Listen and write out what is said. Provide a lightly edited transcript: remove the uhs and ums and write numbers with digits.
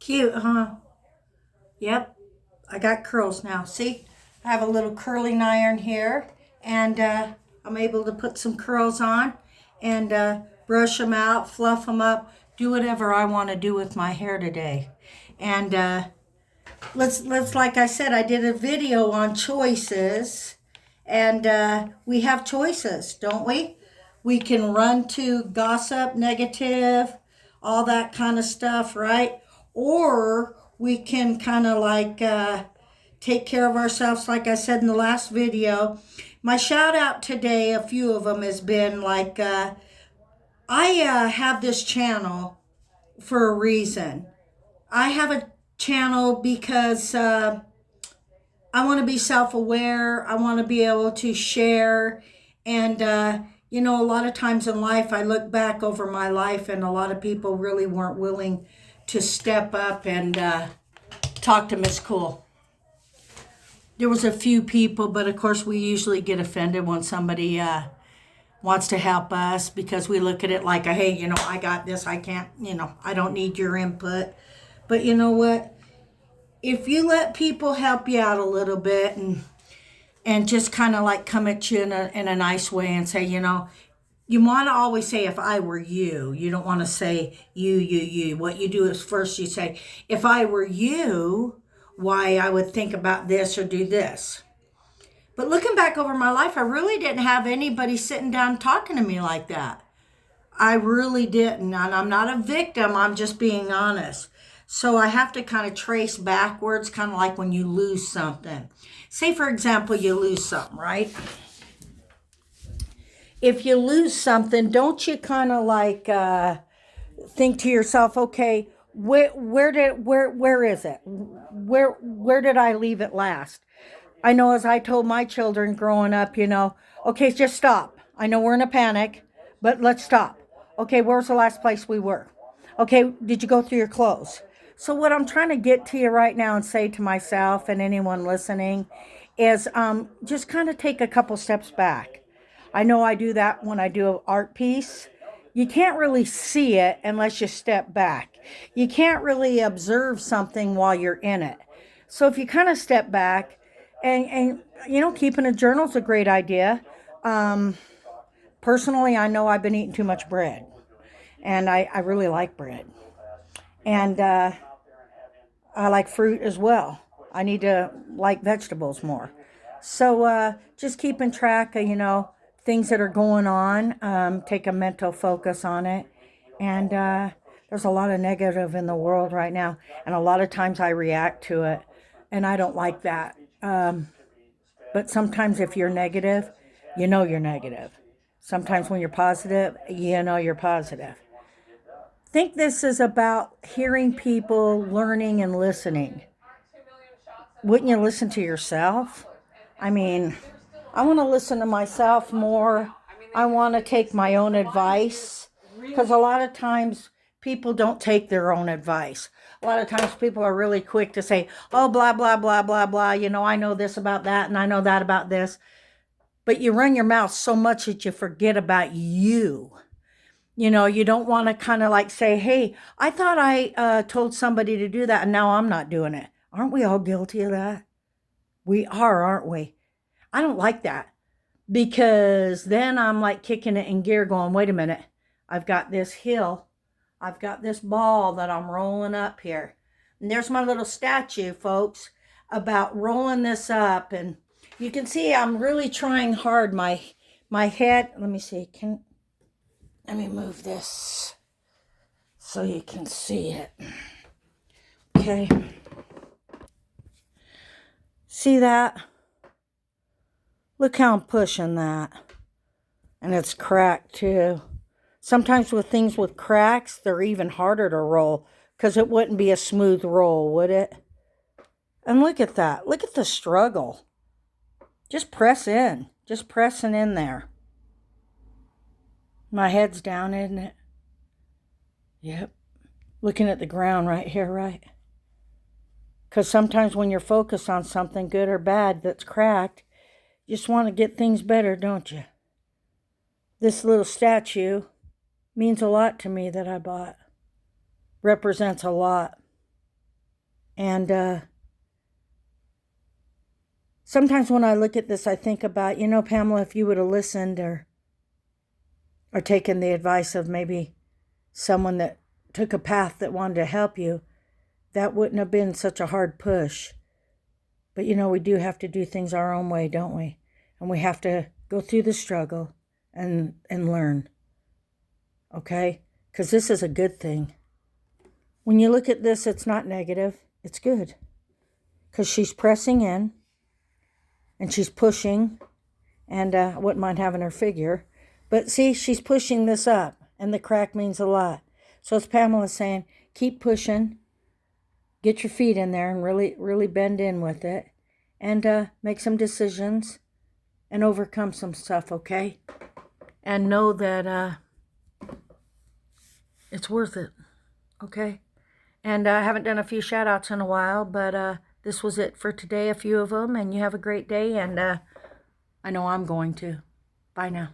Cute, huh? Yep, I got curls now. See, I have a little curling iron here, and I'm able to put some curls on and brush them out, fluff them up, do whatever I want to do with my hair today. And let's like I said, I did a video on choices, and we have choices, don't we? We can run to gossip, negative, all that kind of stuff, right? Or we can kind of like take care of ourselves, like I said in the last video. My shout out today, a few of them, has been like I have this channel for a reason. I have a channel because I want to be self aware. I want to be able to share. And, a lot of times in life, I look back over my life, and a lot of people really weren't willing to step up and talk to Miss Cool. There was a few people, but of course, we usually get offended when somebody wants to help us because we look at it like, hey, I got this. I can't, I don't need your input. But you know what? If you let people help you out a little bit and just kind of like come at you in a nice way and say, you want to always say, if I were you. You don't want to say you. What you do is first you say, if I were you, why I would think about this or do this. But looking back over my life, I really didn't have anybody sitting down talking to me like that. I really didn't. And I'm not a victim. I'm just being honest. So I have to kind of trace backwards, kind of like when you lose something. Say, for example, you lose something, right? If you lose something, don't you kind of like think to yourself, okay, where is it? Where did I leave it last? I know, as I told my children growing up, okay, just stop. I know we're in a panic, but let's stop. Okay, where's the last place we were? Okay, did you go through your clothes? So what I'm trying to get to you right now and say to myself and anyone listening is just kind of take a couple steps back. I know I do that when I do an art piece. You can't really see it unless you step back. You can't really observe something while you're in it. So if you kind of step back and keeping a journal is a great idea. Personally, I know I've been eating too much bread, and I really like bread. And I like fruit as well. I need to like vegetables more. So just keeping track of, things that are going on, take a mental focus on it. And there's a lot of negative in the world right now. And a lot of times I react to it, and I don't like that. But sometimes if you're negative, you're negative. Sometimes when you're positive, you're positive. Think this is about hearing people, learning, and listening. Wouldn't you listen to yourself? I mean, I want to listen to myself more. I want to take my own advice because a lot of times people don't take their own advice. A lot of times people are really quick to say, oh, blah, blah, blah, blah, blah. I know this about that and I know that about this. But you run your mouth so much that you forget about you. You don't want to kind of like say, hey, I thought I told somebody to do that and now I'm not doing it. Aren't we all guilty of that? We are, aren't we? I don't like that because then I'm like kicking it in gear going, wait a minute. I've got this hill. I've got this ball that I'm rolling up here. And there's my little statue, folks, about rolling this up. And you can see I'm really trying hard. My head, let me see, let me move this so you can see it. Okay. See that? Look how I'm pushing that. And it's cracked too. Sometimes with things with cracks, they're even harder to roll because it wouldn't be a smooth roll, would it? And look at that. Look at the struggle. Just press in. Just pressing in there. My head's down, isn't it? Yep. Looking at the ground right here, right? Because sometimes when you're focused on something good or bad that's cracked, you just want to get things better, don't you? This little statue means a lot to me that I bought. Represents a lot. And sometimes when I look at this, I think about, Pamela, if you would have listened or taken the advice of maybe someone that took a path that wanted to help you, that wouldn't have been such a hard push. But we do have to do things our own way, don't we? And we have to go through the struggle and learn. Okay? Because this is a good thing. When you look at this, it's not negative. It's good. Because she's pressing in. And she's pushing. And I wouldn't mind having her figure. But see, she's pushing this up. And the crack means a lot. So as Pamela's saying, keep pushing. Get your feet in there and really, really bend in with it. And make some decisions. And overcome some stuff, okay? And know that it's worth it, okay? And I haven't done a few shout-outs in a while, but this was it for today, a few of them. And you have a great day, and I know I'm going to. Bye now.